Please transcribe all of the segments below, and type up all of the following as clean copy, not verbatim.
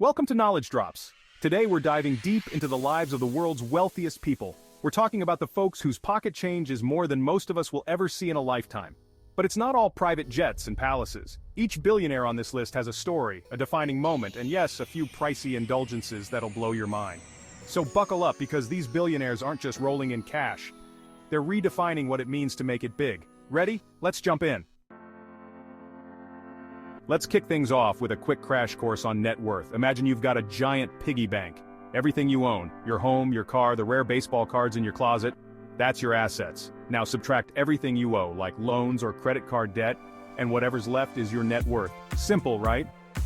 Welcome to Knowledge Drops. Today we're diving deep into the lives of the world's wealthiest people. We're talking about the folks whose pocket change is more than most of us will ever see in a lifetime. But it's not all private jets and palaces. Each billionaire on this list has a story, a defining moment, and yes, a few pricey indulgences that'll blow your mind. So buckle up, because these billionaires aren't just rolling in cash. They're redefining what it means to make it big. Ready? Let's jump in. Let's kick things off with a quick crash course on net worth. Imagine you've got a giant piggy bank. Everything you own, your home, your car, the rare baseball cards in your closet, that's your assets. Now subtract everything you owe, like loans or credit card debt, and whatever's left is your net worth. Simple, right?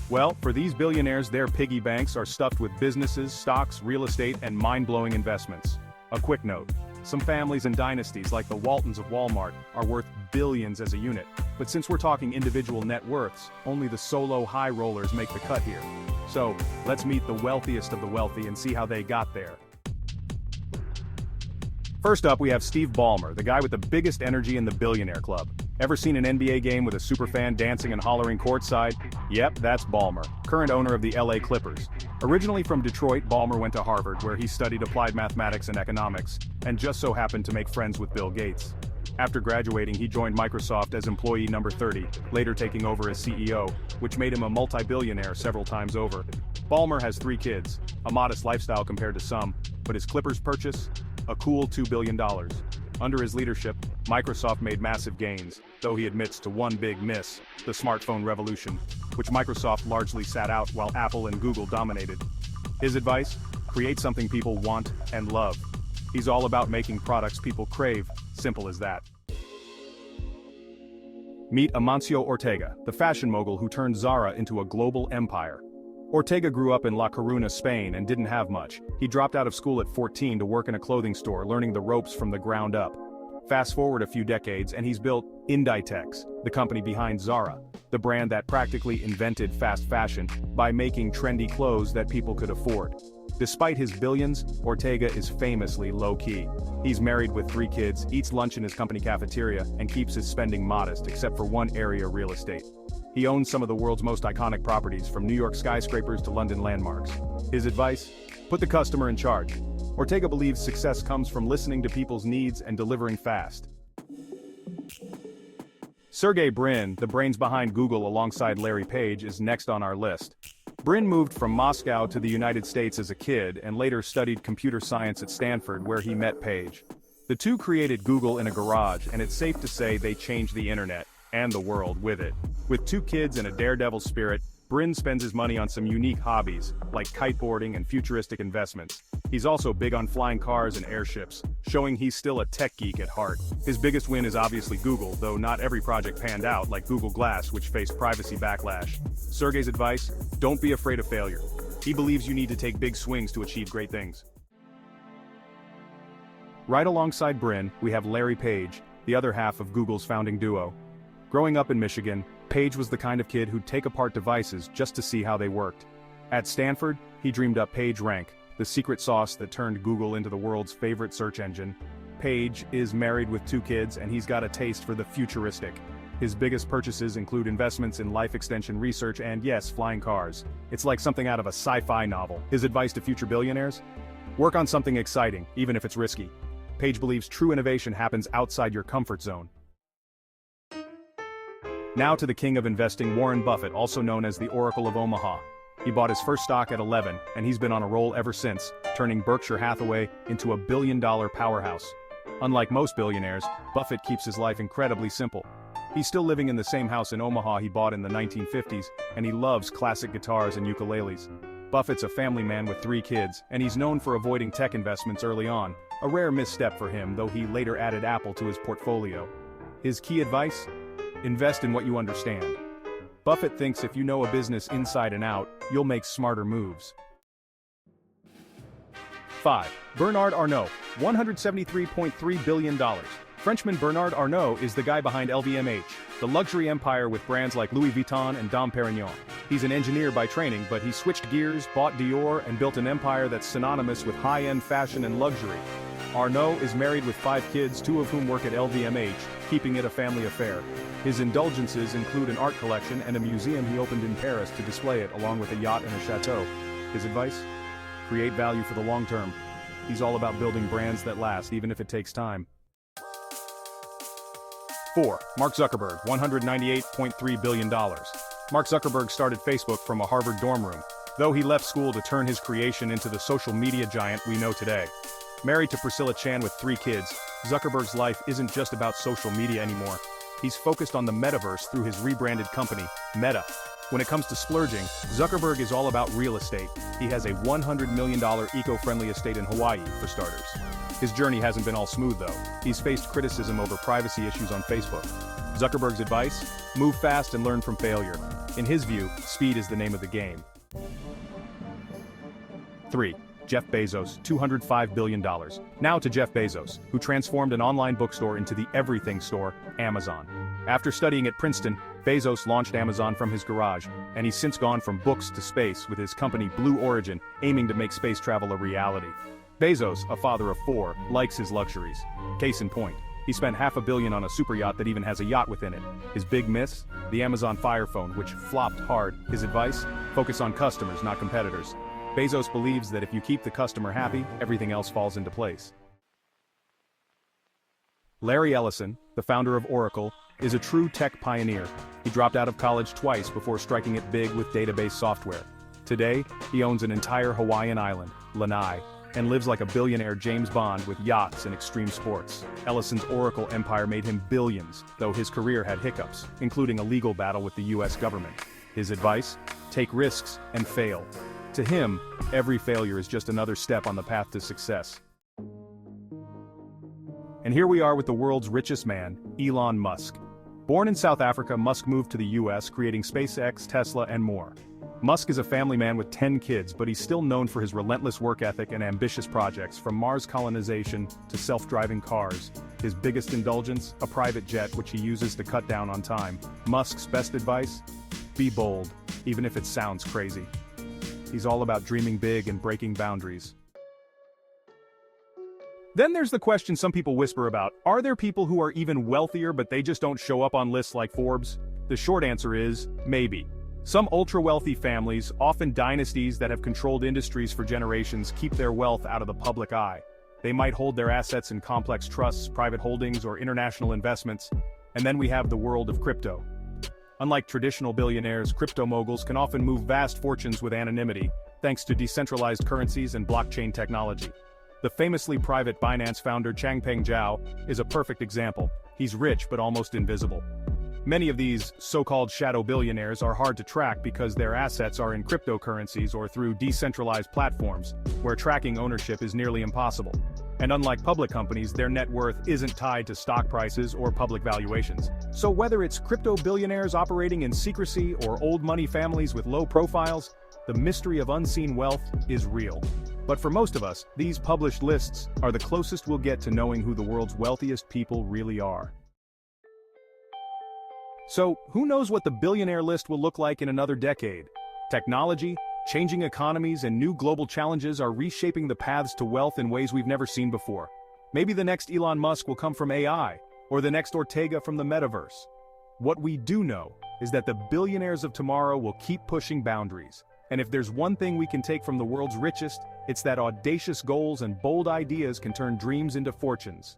Well, for these billionaires, their piggy banks are stuffed with businesses, stocks, real estate, and mind-blowing investments. A quick note. Some families and dynasties, like the Waltons of Walmart, are worth billions as a unit. But since we're talking individual net worths, only the solo high rollers make the cut here. So, let's meet the wealthiest of the wealthy and see how they got there. First up, we have Steve Ballmer, the guy with the biggest energy in the Billionaire Club. Ever seen an NBA game with a superfan dancing and hollering courtside? Yep, that's Ballmer, current owner of the LA Clippers. Originally from Detroit, Ballmer went to Harvard, where he studied applied mathematics and economics, and just so happened to make friends with Bill Gates. After graduating, he joined Microsoft as employee number 30, later taking over as CEO, which made him a multi-billionaire several times over. Ballmer has 3 kids, a modest lifestyle compared to some, but his Clippers purchase? A cool $2 billion. Under his leadership, Microsoft made massive gains, though he admits to one big miss, the smartphone revolution, which Microsoft largely sat out while Apple and Google dominated. His advice? Create something people want and love. He's all about making products people crave, simple as that. Meet Amancio Ortega, the fashion mogul who turned Zara into a global empire. Ortega grew up in La Coruña, Spain, and didn't have much. He dropped out of school at 14 to work in a clothing store, learning the ropes from the ground up. Fast forward a few decades, and he's built Inditex, the company behind Zara, the brand that practically invented fast fashion by making trendy clothes that people could afford. Despite his billions, Ortega is famously low-key. He's married with 3 kids, eats lunch in his company cafeteria, and keeps his spending modest, except for one area: real estate. He owns some of the world's most iconic properties, from New York skyscrapers to London landmarks. His advice? Put the customer in charge. Ortega believes success comes from listening to people's needs and delivering fast. Sergey Brin, the brains behind Google alongside Larry Page, is next on our list. Brin moved from Moscow to the United States as a kid and later studied computer science at Stanford, where he met Page. The two created Google in a garage, and it's safe to say they changed the internet, and the world with it. With 2 kids and a daredevil spirit, Brin spends his money on some unique hobbies, like kiteboarding and futuristic investments. He's also big on flying cars and airships, showing he's still a tech geek at heart. His biggest win is obviously Google, though not every project panned out, like Google Glass, which faced privacy backlash. Sergey's advice? Don't be afraid of failure. He believes you need to take big swings to achieve great things. Right alongside Brin, we have Larry Page, the other half of Google's founding duo. Growing up in Michigan, Page was the kind of kid who'd take apart devices just to see how they worked. At Stanford, he dreamed up PageRank, the secret sauce that turned Google into the world's favorite search engine. Page is married with 2 kids, and he's got a taste for the futuristic. His biggest purchases include investments in life extension research and, yes, flying cars. It's like something out of a sci-fi novel. His advice to future billionaires? Work on something exciting, even if it's risky. Page believes true innovation happens outside your comfort zone. Now to the king of investing, Warren Buffett, also known as the Oracle of Omaha. He bought his first stock at 11, and he's been on a roll ever since, turning Berkshire Hathaway into a billion-dollar powerhouse. Unlike most billionaires, Buffett keeps his life incredibly simple. He's still living in the same house in Omaha he bought in the 1950s, and he loves classic guitars and ukuleles. Buffett's a family man with 3 kids, and he's known for avoiding tech investments early on, a rare misstep for him, though he later added Apple to his portfolio. His key advice? Invest in what you understand. Buffett thinks if you know a business inside and out, you'll make smarter moves. 5. Bernard Arnault, $173.3 billion. Frenchman Bernard Arnault is the guy behind LVMH, the luxury empire with brands like Louis Vuitton and Dom Perignon. He's an engineer by training, but he switched gears, bought Dior, and built an empire that's synonymous with high-end fashion and luxury. Arnault is married with 5 kids, 2 of whom work at LVMH, keeping it a family affair. His indulgences include an art collection and a museum he opened in Paris to display it, along with a yacht and a chateau. His advice? Create value for the long term. He's all about building brands that last, even if it takes time. 4. Mark Zuckerberg, $198.3 billion. Mark Zuckerberg started Facebook from a Harvard dorm room, though he left school to turn his creation into the social media giant we know today. Married to Priscilla Chan with 3 kids, Zuckerberg's life isn't just about social media anymore. He's focused on the metaverse through his rebranded company, Meta. When it comes to splurging, Zuckerberg is all about real estate. He has a $100 million eco-friendly estate in Hawaii, for starters. His journey hasn't been all smooth though. He's faced criticism over privacy issues on Facebook. Zuckerberg's advice? Move fast and learn from failure. In his view, speed is the name of the game. 3. Jeff Bezos, $205 billion. Now to Jeff Bezos, who transformed an online bookstore into the everything store, Amazon. After studying at Princeton, Bezos launched Amazon from his garage, and he's since gone from books to space with his company Blue Origin, aiming to make space travel a reality. Bezos, a father of 4, likes his luxuries. Case in point, he spent $500 million on a super yacht that even has a yacht within it. His big miss? The Amazon Fire Phone, which flopped hard. His advice? Focus on customers, not competitors. Bezos believes that if you keep the customer happy, everything else falls into place. Larry Ellison, the founder of Oracle, is a true tech pioneer. He dropped out of college twice before striking it big with database software. Today, he owns an entire Hawaiian island, Lanai, and lives like a billionaire James Bond with yachts and extreme sports. Ellison's Oracle empire made him billions, though his career had hiccups, including a legal battle with the US government. His advice? Take risks and fail. To him, every failure is just another step on the path to success. And here we are with the world's richest man, Elon Musk. Born in South Africa, Musk moved to the US, creating SpaceX, Tesla, and more. Musk is a family man with 10 kids, but he's still known for his relentless work ethic and ambitious projects, from Mars colonization to self-driving cars. His biggest indulgence? A private jet, which he uses to cut down on time. Musk's best advice? Be bold, even if it sounds crazy. He's all about dreaming big and breaking boundaries. Then there's the question some people whisper about: are there people who are even wealthier but they just don't show up on lists like Forbes? The short answer is, maybe. Some ultra-wealthy families, often dynasties that have controlled industries for generations, keep their wealth out of the public eye. They might hold their assets in complex trusts, private holdings, or international investments. And then we have the world of crypto. Unlike traditional billionaires, crypto moguls can often move vast fortunes with anonymity, thanks to decentralized currencies and blockchain technology. The famously private Binance founder Changpeng Zhao is a perfect example. He's rich but almost invisible. Many of these so-called shadow billionaires are hard to track because their assets are in cryptocurrencies or through decentralized platforms, where tracking ownership is nearly impossible. And unlike public companies, their net worth isn't tied to stock prices or public valuations. So whether it's crypto billionaires operating in secrecy or old money families with low profiles, the mystery of unseen wealth is real. But for most of us, these published lists are the closest we'll get to knowing who the world's wealthiest people really are. So, who knows what the billionaire list will look like in another decade? Technology, changing economies, and new global challenges are reshaping the paths to wealth in ways we've never seen before. Maybe the next Elon Musk will come from AI, or the next Ortega from the metaverse. What we do know is that the billionaires of tomorrow will keep pushing boundaries. And if there's one thing we can take from the world's richest, it's that audacious goals and bold ideas can turn dreams into fortunes.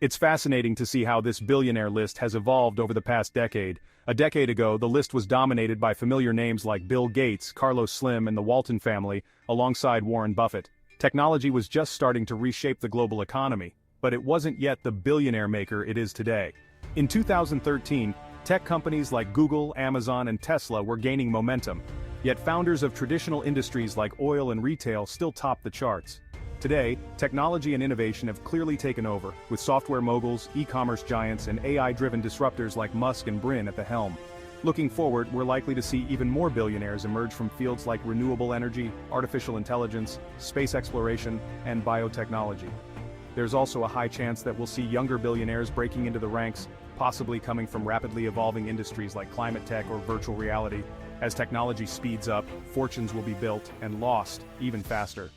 It's fascinating to see how this billionaire list has evolved over the past decade. A decade ago, the list was dominated by familiar names like Bill Gates, Carlos Slim, and the Walton family, alongside Warren Buffett. Technology was just starting to reshape the global economy, but it wasn't yet the billionaire maker it is today. In 2013, tech companies like Google, Amazon, and Tesla were gaining momentum, yet founders of traditional industries like oil and retail still top the charts. Today, technology and innovation have clearly taken over, with software moguls, e-commerce giants, and AI-driven disruptors like Musk and Brin at the helm. Looking forward, we're likely to see even more billionaires emerge from fields like renewable energy, artificial intelligence, space exploration, and biotechnology. There's also a high chance that we'll see younger billionaires breaking into the ranks, possibly coming from rapidly evolving industries like climate tech or virtual reality. As technology speeds up, fortunes will be built and lost even faster.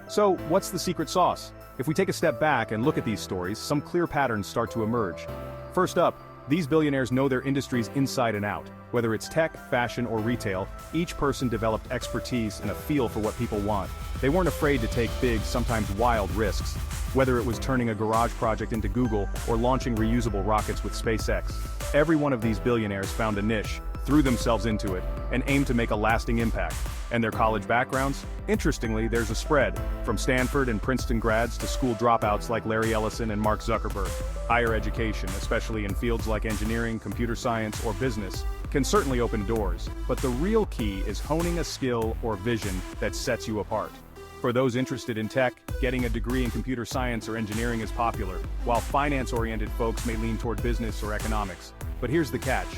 So, what's the secret sauce? If we take a step back and look at these stories, some clear patterns start to emerge. First up, These billionaires know their industries inside and out. Whether it's tech, fashion, or retail, each person developed expertise and a feel for what people want. They weren't afraid to take big, sometimes wild risks. Whether it was turning a garage project into Google or launching reusable rockets with SpaceX. Every one of these billionaires found a niche, threw themselves into it, and aimed to make a lasting impact. And their college backgrounds? Interestingly, there's a spread, from Stanford and Princeton grads to school dropouts like Larry Ellison and Mark Zuckerberg. Higher education, especially in fields like engineering, computer science, or business, can certainly open doors, but the real key is honing a skill or vision that sets you apart. For those interested in tech, getting a degree in computer science or engineering is popular, while finance-oriented folks may lean toward business or economics. But here's the catch.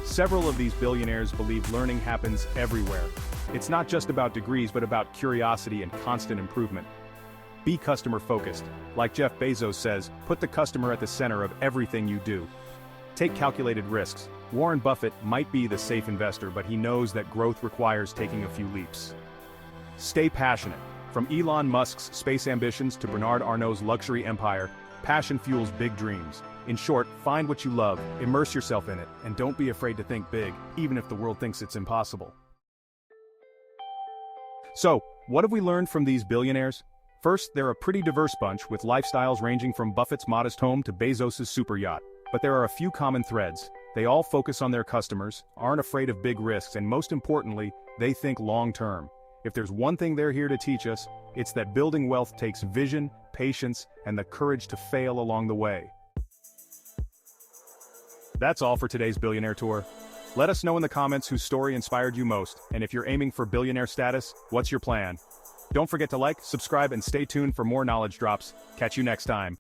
Several of these billionaires believe learning happens everywhere. It's not just about degrees but about curiosity and constant improvement. Be customer-focused. Like Jeff Bezos says, put the customer at the center of everything you do. Take calculated risks. Warren Buffett might be the safe investor, but he knows that growth requires taking a few leaps. Stay passionate. From Elon Musk's space ambitions to Bernard Arnault's luxury empire, passion fuels big dreams. In short, find what you love, immerse yourself in it, and don't be afraid to think big, even if the world thinks it's impossible. So, what have we learned from these billionaires? First, they're a pretty diverse bunch, with lifestyles ranging from Buffett's modest home to Bezos' super yacht. But there are a few common threads. They all focus on their customers, aren't afraid of big risks, and most importantly, they think long-term. If there's one thing they're here to teach us, it's that building wealth takes vision, patience, and the courage to fail along the way. That's all for today's Billionaire Tour. Let us know in the comments whose story inspired you most, and if you're aiming for billionaire status, what's your plan? Don't forget to like, subscribe, and stay tuned for more knowledge drops. Catch you next time.